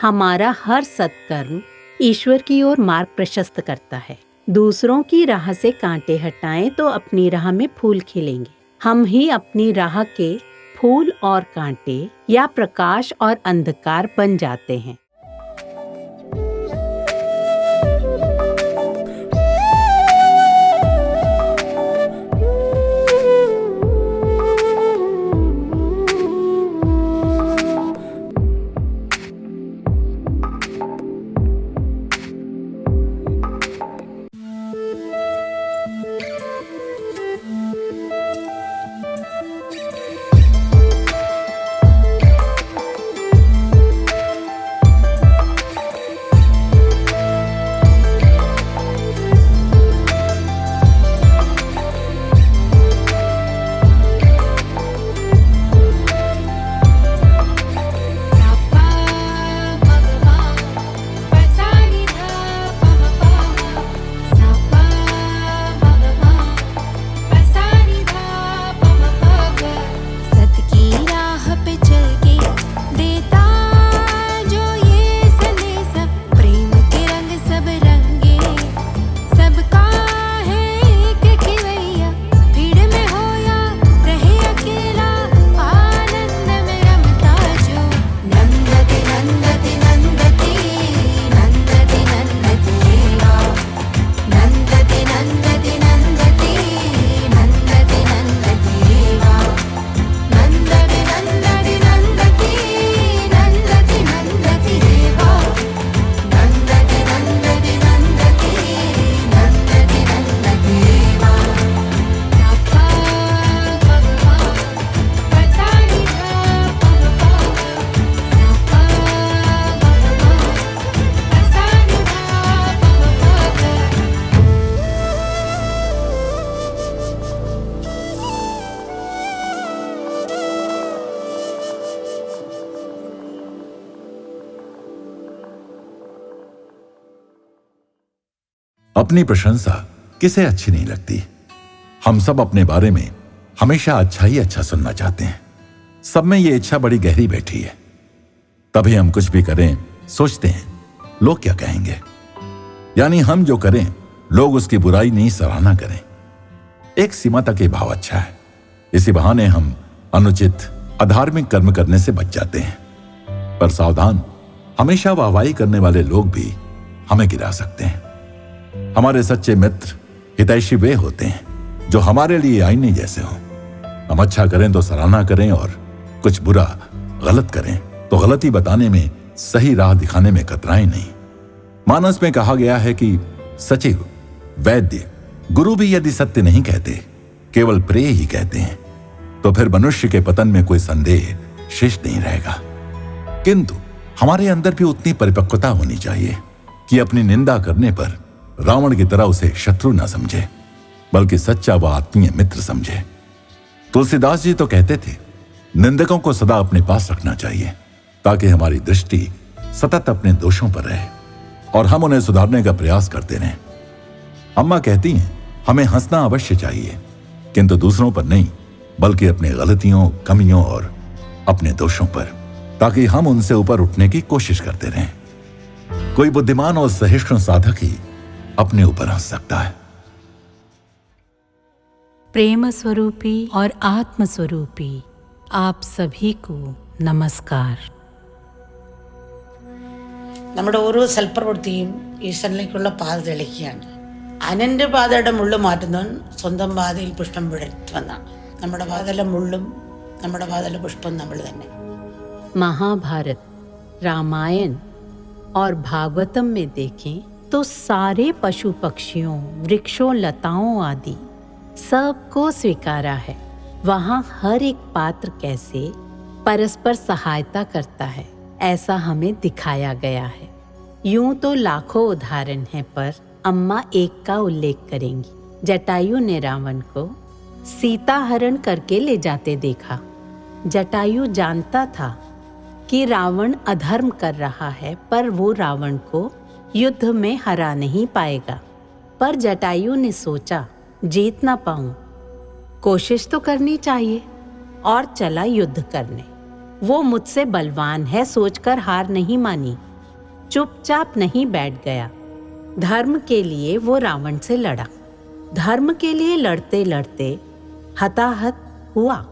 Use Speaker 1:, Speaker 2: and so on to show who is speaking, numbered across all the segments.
Speaker 1: हमारा हर सत्कर्म ईश्वर की ओर मार्ग प्रशस्त करता है। दूसरों की राह से कांटे हटाएं तो अपनी राह में फूल खिलेंगे। हम ही अपनी राह के फूल और कांटे या प्रकाश और अंधकार बन जाते हैं।
Speaker 2: अपनी प्रशंसा किसे अच्छी नहीं लगती। हम सब अपने बारे में हमेशा अच्छा ही अच्छा सुनना चाहते हैं। सब में ये इच्छा बड़ी गहरी बैठी है। तभी हम कुछ भी करें सोचते हैं लोग क्या कहेंगे, यानी हम जो करें लोग उसकी बुराई नहीं सराहना करें। एक सीमा तक ये भाव अच्छा है। इसी बहाने हम अनुचित अधार्मिक कर्म करने से बच जाते हैं। पर सावधान, हमेशा वाहवाही करने वाले लोग भी हमें गिरा सकते हैं। हमारे सच्चे मित्र हितैषी वे होते हैं जो हमारे लिए आईने जैसे हों। हम अच्छा करें तो सराहना करें और कुछ बुरा गलत करें तो गलती बताने में, सही राह दिखाने में कतराएं नहीं। मानस में कहा गया है कि सचिव, वैद्य, गुरु भी यदि सत्य नहीं कहते, केवल प्रेय ही कहते हैं, तो फिर मनुष्य के पतन में कोई संदेह शेष नहीं रहेगा। किंतु हमारे अंदर भी उतनी परिपक्वता होनी चाहिए कि अपनी निंदा करने पर रावण की तरह उसे शत्रु न समझे, बल्कि सच्चा व आत्मीय मित्र समझे। तुलसीदास जी तो कहते थे, निंदकों को सदा अपने पास रखना चाहिए ताकि हमारी दृष्टि सतत अपने दोषों पर रहे और हम उन्हें सुधारने का प्रयास करते रहें। अम्मा कहती हैं, हमें हंसना अवश्य चाहिए, किंतु दूसरों पर नहीं, बल्कि अपनी गलतियों, कमियों और अपने दोषों पर, ताकि हम उनसे ऊपर उठने की कोशिश करते रहें। कोई बुद्धिमान और सहिष्णु साधक ही अपने ऊपर हंस सकता है।
Speaker 1: प्रेम स्वरूपी और आत्म स्वरूपी आप सभी को नमस्कार।
Speaker 3: നമ്മുടെ ഓരോ സൽപ്രവൃത്തിയും ഈശ്വരനിലേക്കുള്ള പാത തെളിക്കുകയാണ്. അനന്റെ പാതയുടെ മുള്ളു മാറ്റുന്നവൻ സ്വന്തം പാതയിൽ പുഷ്പം വിടർത്തുമെന്നാണ്. നമ്മുടെ പാതയിലെ മുള്ളും നമ്മുടെ പാതയിലെ പുഷ്പം നമ്മൾ തന്നെ.
Speaker 1: महाभारत, रामायण और भागवतम में देखें तो सारे पशु पक्षियों, वृक्षों, लताओं आदि सबको स्वीकारा है। वहाँ हर एक पात्र कैसे परस्पर सहायता करता है, ऐसा हमें दिखाया गया है। यूं तो लाखों उदाहरण हैं, पर अम्मा एक का उल्लेख करेंगी। जटायु ने रावण को सीता हरण करके ले जाते देखा। जटायु जानता था कि रावण अधर्म कर रहा है, पर वो रावण को युद्ध में हरा नहीं पाएगा। पर जटायु ने सोचा, जीत ना पाऊं, कोशिश तो करनी चाहिए, और चला युद्ध करने। वो मुझसे बलवान है सोचकर हार नहीं मानी। चुपचाप नहीं बैठ गया। धर्म के लिए वो रावण से लड़ा। धर्म के लिए लड़ते लड़ते हताहत हुआ।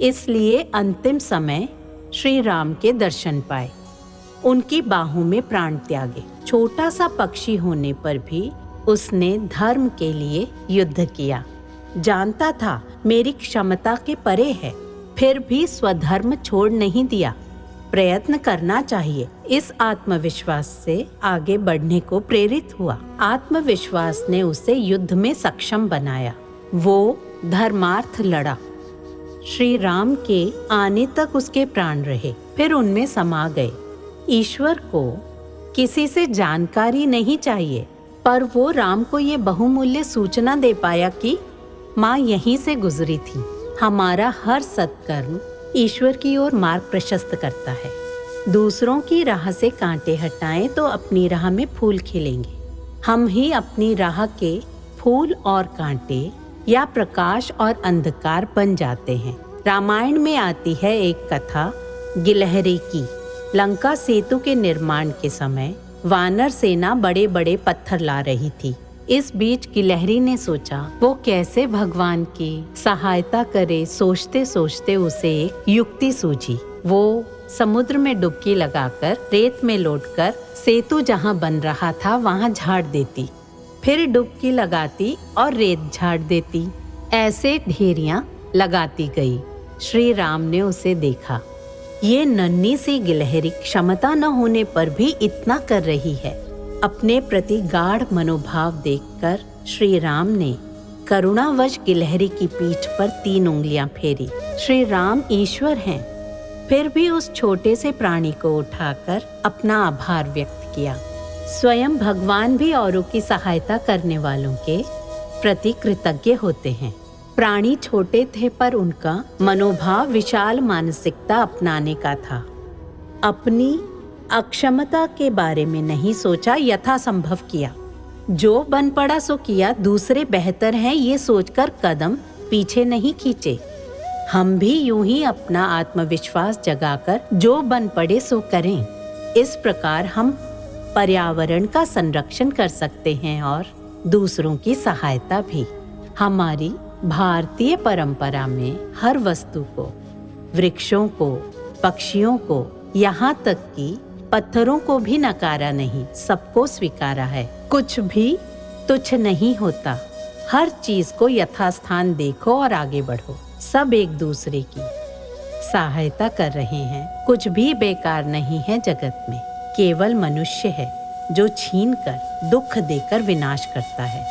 Speaker 1: इसलिए अंतिम समय श्री राम के दर्शन पाए, उनकी बाहों में प्राण त्यागे। छोटा सा पक्षी होने पर भी उसने धर्म के लिए युद्ध किया। जानता था मेरी क्षमता के परे है, फिर भी स्वधर्म छोड़ नहीं दिया। प्रयत्न करना चाहिए, इस आत्मविश्वास से आगे बढ़ने को प्रेरित हुआ। आत्मविश्वास ने उसे युद्ध में सक्षम बनाया। वो धर्मार्थ लड़ा। श्री राम के आने तक उसके प्राण रहे, फिर उनमें समा गए। ईश्वर को किसी से जानकारी नहीं चाहिए, पर वो राम को ये बहुमूल्य सूचना दे पाया कि माँ यहीं से गुजरी थी। हमारा हर सत्कर्म ईश्वर की ओर मार्ग प्रशस्त करता है। दूसरों की राह से कांटे हटाएं तो अपनी राह में फूल खिलेंगे। हम ही अपनी राह के फूल और कांटे या प्रकाश और अंधकार बन जाते हैं। रामायण में आती है एक कथा गिलहरी की। लंका सेतु के निर्माण के समय वानर सेना बड़े बड़े पत्थर ला रही थी। इस बीच गिलहरी ने सोचा वो कैसे भगवान की सहायता करे। सोचते सोचते उसे एक युक्ति सूझी। वो समुद्र में डुबकी लगाकर रेत में लौटकर सेतु जहाँ बन रहा था वहाँ झाड़ देती, फिर डुबकी लगाती और रेत झाड़ देती। ऐसे ढेरियां लगाती गई। श्री राम ने उसे देखा। ये नन्ही सी गिलहरी क्षमता न होने पर भी इतना कर रही है। अपने प्रति गाढ़ मनोभाव देखकर श्री राम ने करुणावश गिलहरी की पीठ पर 3 उंगलियां फेरी। श्री राम ईश्वर हैं, फिर भी उस छोटे से प्राणी को उठाकर अपना आभार व्यक्त किया। स्वयं भगवान भी औरों की सहायता करने वालों के प्रति कृतज्ञ होते हैं। प्राणी छोटे थे पर उनका मनोभाव विशाल मानसिकता अपनाने का था। अपनी अक्षमता के बारे में नहीं सोचा, यथासंभव किया। जो बन पड़ा सो किया, दूसरे बेहतर हैं ये सोचकर कदम पीछे नहीं खींचे। हम भी यूं ही अपना आत्मविश्वास जगाकर जो बन पड़े सो करें। इस प्रकार हम पर्यावरण का संरक्षण कर सकते हैं और दूसरों की सहायता भी। हमारी भारतीय परंपरा में हर वस्तु को, वृक्षों को, पक्षियों को, यहाँ तक कि पत्थरों को भी नकारा नहीं, सबको स्वीकारा है। कुछ भी तुच्छ नहीं होता। हर चीज को यथास्थान देखो और आगे बढ़ो। सब एक दूसरे की सहायता कर रहे हैं। कुछ भी बेकार नहीं है जगत में। केवल मनुष्य है जो छीन कर, दुख देकर विनाश करता है।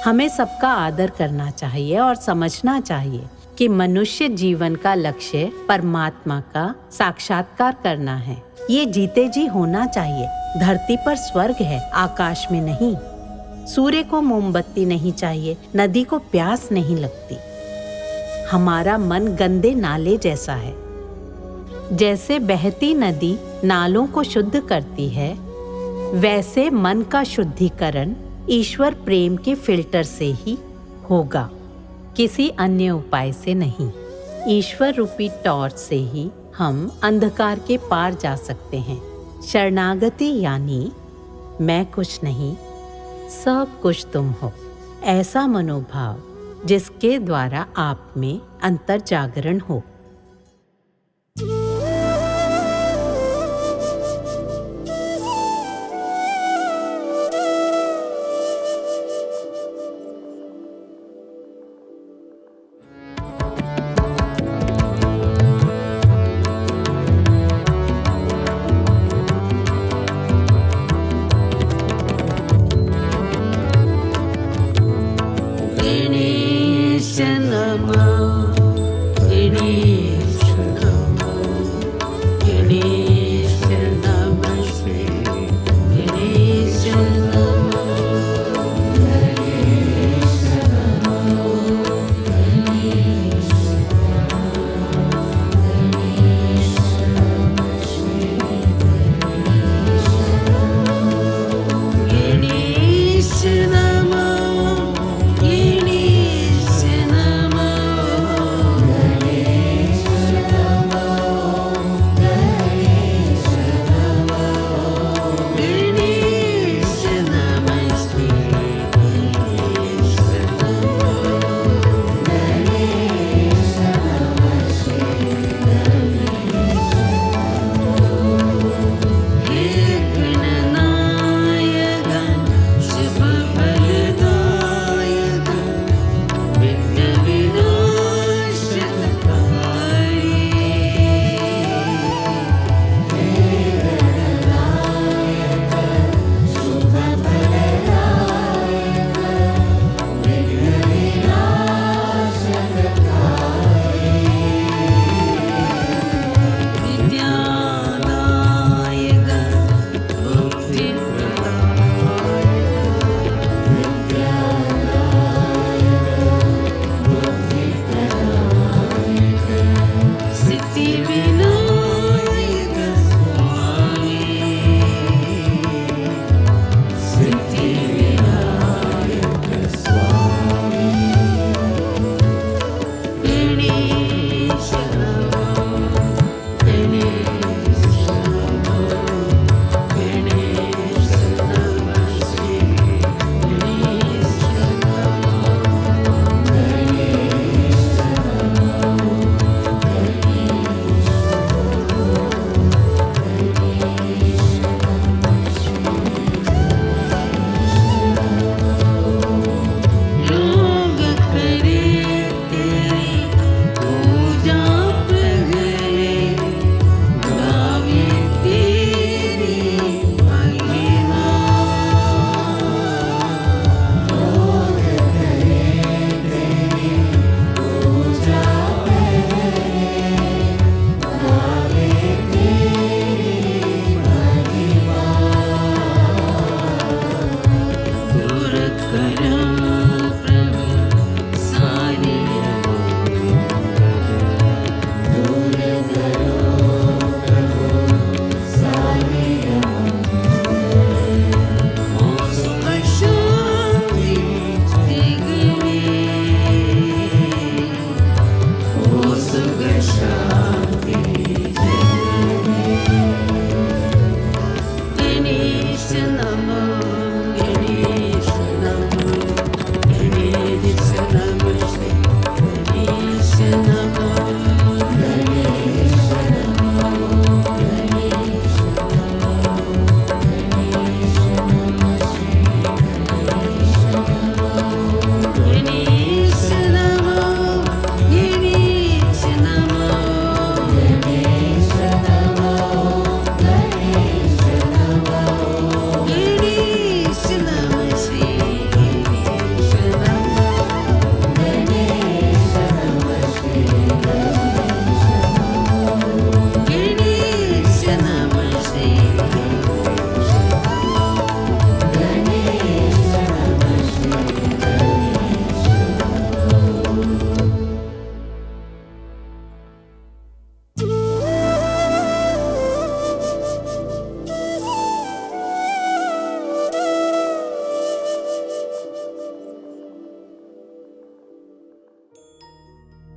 Speaker 1: हमें सबका आदर करना चाहिए और समझना चाहिए कि मनुष्य जीवन का लक्ष्य परमात्मा का साक्षात्कार करना है। ये जीते जी होना चाहिए। धरती पर स्वर्ग है, आकाश में नहीं। सूर्य को मोमबत्ती नहीं चाहिए, नदी को प्यास नहीं लगती। हमारा मन गंदे नाले जैसा है। जैसे बहती नदी नालों को शुद्ध करती है, वैसे मन का शुद्धिकरण ईश्वर प्रेम के फिल्टर से ही होगा, किसी अन्य उपाय से नहीं। ईश्वर रूपी टॉर्च से ही हम अंधकार के पार जा सकते हैं। शरणागति यानी मैं कुछ नहीं, सब कुछ तुम हो। ऐसा मनोभाव जिसके द्वारा आप में अंतर जागरण हो।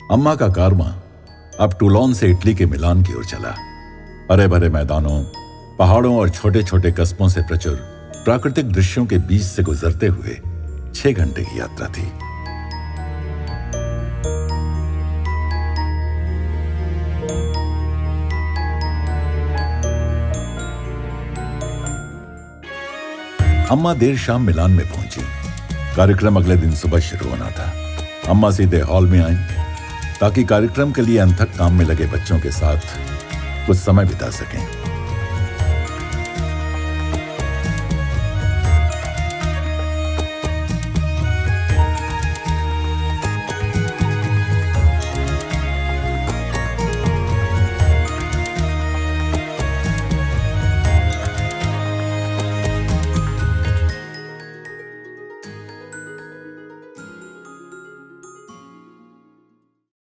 Speaker 2: अम्मा का कारवां अब टूलोन से इटली के मिलान की ओर चला। हरे भरे मैदानों, पहाड़ों और छोटे छोटे कस्बों से प्रचुर प्राकृतिक दृश्यों के बीच से गुजरते हुए 6 घंटे की यात्रा थी। अम्मा देर शाम मिलान में पहुंची। कार्यक्रम अगले दिन सुबह शुरू होना था। अम्मा सीधे हॉल में आई ताकि कार्यक्रम के लिए अनथक काम में लगे बच्चों के साथ कुछ समय बिता सकें।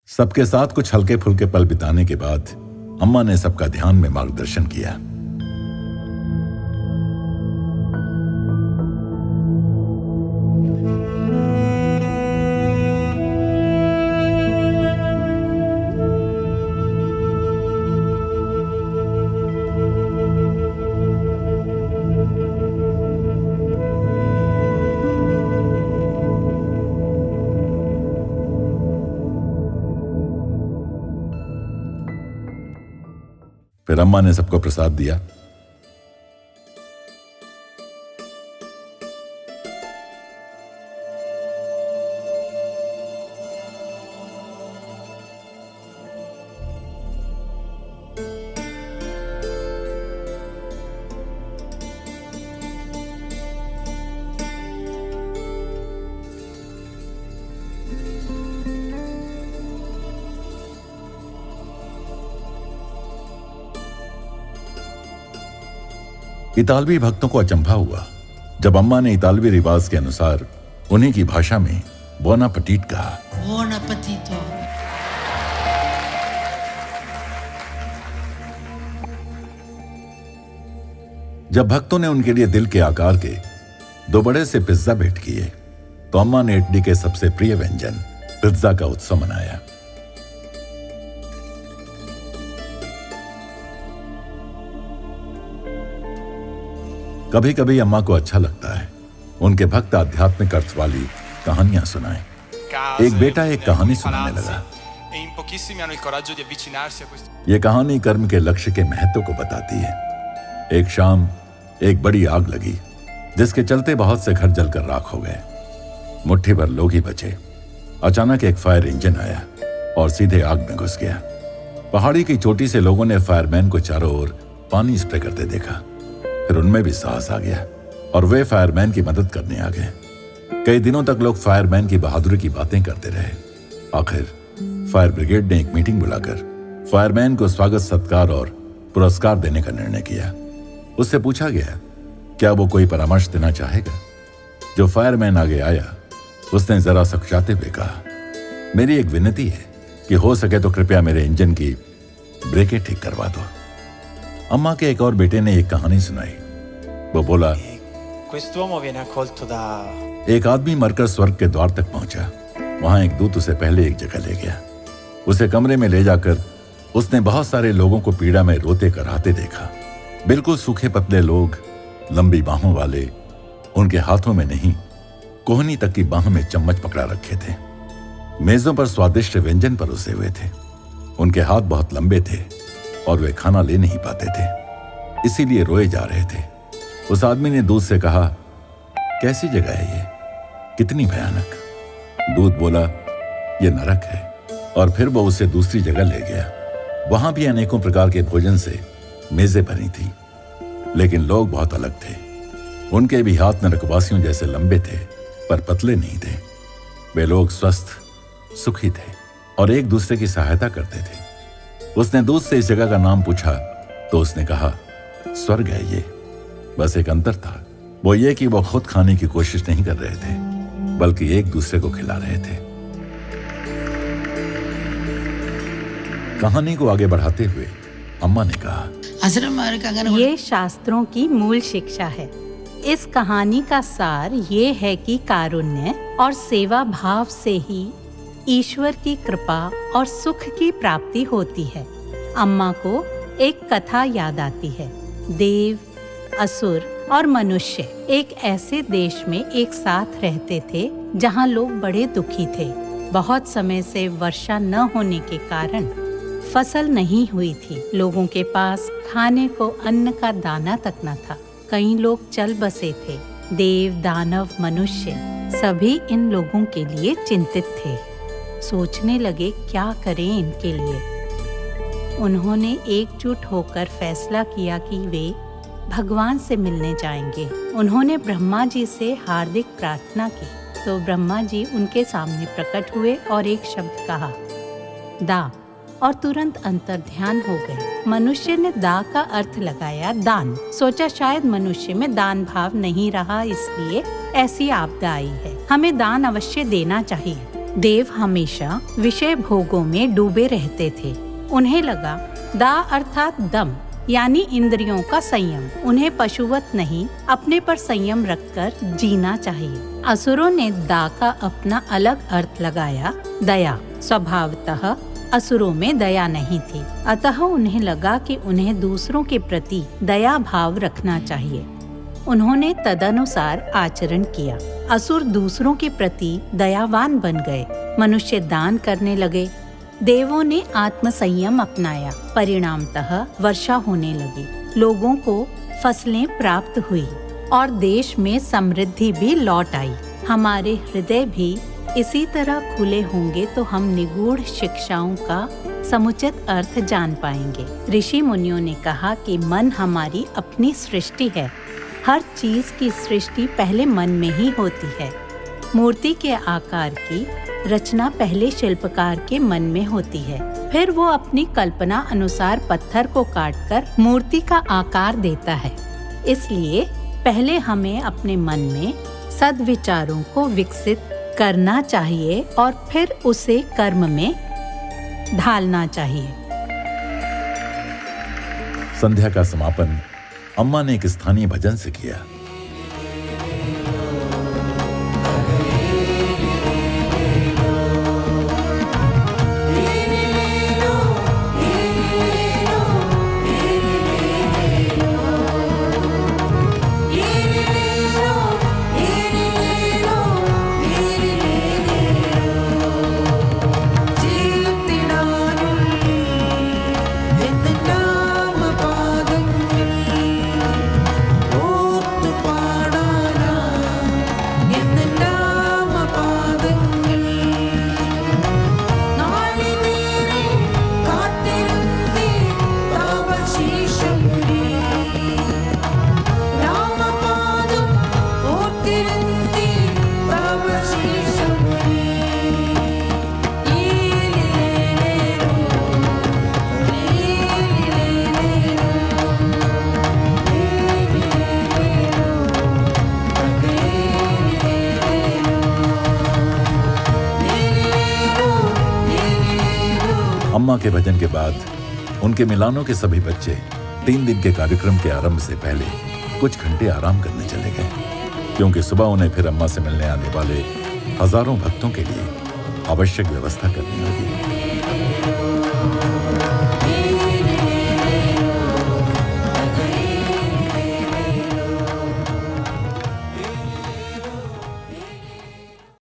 Speaker 2: सबके साथ कुछ हल्के फुल्के पल बिताने के बाद अम्मा ने सबका ध्यान में मार्गदर्शन किया। फिर अम्मा ने सबको प्रसाद दिया। इतालवी भक्तों को अचंभा हुआ जब अम्मा ने इतालवी रिवाज के अनुसार उन्हीं की भाषा में बोना पटीट कहा।
Speaker 3: Buon appetito।
Speaker 2: जब भक्तों ने उनके लिए दिल के आकार के 2 बड़े से पिज्जा भेंट किए तो अम्मा ने इटली के सबसे प्रिय व्यंजन पिज्जा का उत्सव मनाया। कभी कभी अम्मा को अच्छा लगता है उनके भक्त आध्यात्मिक अर्थ वाली कहानियां सुनाएं। एक बेटा एक कहानी सुनाने लगा। ये कहानी कर्म के लक्ष्य के महत्व को बताती है। एक शाम एक बड़ी आग लगी जिसके चलते बहुत से घर जलकर राख हो गए। मुट्ठी भर लोग ही बचे। अचानक एक फायर इंजन आया और सीधे आग में घुस गया। पहाड़ी की चोटी से लोगों ने फायरमैन को चारों ओर पानी स्प्रे करते देखा। फिर उनमें भी साहस आ गया और वे फायरमैन की मदद करने आ गए। कई दिनों तक लोग फायरमैन की बहादुरी की बातें करते रहे। आखिर फायर ब्रिगेड ने एक मीटिंग बुलाकर फायरमैन को स्वागत सत्कार और पुरस्कार देने का निर्णय किया। उससे पूछा गया क्या वो कोई परामर्श देना चाहेगा। जो फायरमैन आगे आया उसने जरा सकचाते हुए कहा, मेरी एक विनती है कि हो सके तो कृपया मेरे इंजन की ब्रेकें ठीक करवा दो। अम्मा के एक और बेटे ने एक कहानी सुनाई। वो बोला, एक आदमी मरकर स्वर्ग के द्वार तक पहुंचा। वहां एक दूत उसे पहले एक जगह ले गया। उसे कमरे में ले जाकर उसने बहुत सारे लोगों को पीड़ा में रोते कराहते देखा। बिल्कुल सूखे पतले लोग, लंबी बाहों वाले, उनके हाथों में नहीं कोहनी तक की बाह में चम्मच पकड़ा रखे थे। मेजों पर स्वादिष्ट व्यंजन परोसे हुए थे। उनके हाथ बहुत लंबे थे और वे खाना ले नहीं पाते थे, इसीलिए रोए जा रहे थे। उस आदमी ने दूत से कहा, कैसी जगह है ये, कितनी भयानक। दूत बोला, ये नरक है। और फिर वो उसे दूसरी जगह ले गया। वहां भी अनेकों प्रकार के भोजन से मेजें भरी थी, लेकिन लोग बहुत अलग थे। उनके भी हाथ नरकवासियों जैसे लंबे थे पर पतले नहीं थे। वे लोग स्वस्थ, सुखी थे और एक दूसरे की सहायता करते थे। उसने दूत से इस जगह का नाम पूछा तो उसने कहा, स्वर्ग है ये। बस एक अंतर था, वो ये कि वो खुद खाने की कोशिश नहीं कर रहे थे बल्कि एक दूसरे को खिला रहे थे। कहानी को आगे बढ़ाते हुए अम्मा ने कहा,
Speaker 1: ये शास्त्रों की मूल शिक्षा है। इस कहानी का सार ये है कि कारुण्य और सेवा भाव से ही ईश्वर की कृपा और सुख की प्राप्ति होती है। अम्मा को एक कथा याद आती है। देव, असुर और मनुष्य एक ऐसे देश में एक साथ रहते थे जहाँ लोग बड़े दुखी थे। बहुत समय से वर्षा न होने के कारण फसल नहीं हुई थी। लोगों के पास खाने को अन्न का दाना तक न था। कई लोग चल बसे थे। देव, दानव, मनुष्य सभी इन लोगों के लिए चिंतित थे। सोचने लगे क्या करें इनके लिए। उन्होंने एकजुट होकर फैसला किया कि वे भगवान से मिलने जाएंगे। उन्होंने ब्रह्मा जी से हार्दिक प्रार्थना की तो ब्रह्मा जी उनके सामने प्रकट हुए और एक शब्द कहा, दा, और तुरंत अंतर्ध्यान हो गए। मनुष्य ने दा का अर्थ लगाया दान। सोचा शायद मनुष्य में दान भाव नहीं रहा, इसलिए ऐसी आपदा आई है। हमें दान अवश्य देना चाहिए। देव हमेशा विषय भोगों में डूबे रहते थे। उन्हें लगा दा अर्थात दम, यानी इंद्रियों का संयम। उन्हें पशुवत नहीं, अपने पर संयम रखकर जीना चाहिए। असुरों ने दा का अपना अलग अर्थ लगाया दया। स्वभावतः असुरों में दया नहीं थी, अतः उन्हें लगा कि उन्हें दूसरों के प्रति दया भाव रखना चाहिए। उन्होंने तदनुसार आचरण किया। असुर दूसरों के प्रति दयावान बन गए। मनुष्य दान करने लगे। देवों ने आत्मसंयम अपनाया। परिणामतः वर्षा होने लगी। लोगों को फसलें प्राप्त हुई और देश में समृद्धि भी लौट आई। हमारे हृदय भी इसी तरह खुले होंगे तो हम निगूढ़ शिक्षाओं का समुचित अर्थ जान पाएंगे। ऋषि मुनियों ने कहा कि मन हमारी अपनी सृष्टि है। हर चीज की सृष्टि पहले मन में ही होती है। मूर्ति के आकार की रचना पहले शिल्पकार के मन में होती है। फिर वो अपनी कल्पना अनुसार पत्थर को काटकर मूर्ति का आकार देता है। इसलिए पहले हमें अपने मन में सद्विचारों को विकसित करना चाहिए और फिर उसे कर्म में ढालना चाहिए।
Speaker 2: संध्या का समापन अम्मा ने एक स्थानीय भजन से किया। अम्मा के भजन के बाद उनके मिलानों के सभी बच्चे 3 दिन के कार्यक्रम के आरंभ से पहले कुछ घंटे आराम करने चले गए, क्योंकि सुबह उन्हें फिर अम्मा से मिलने आने वाले हजारों भक्तों के लिए आवश्यक व्यवस्था करनी होगी।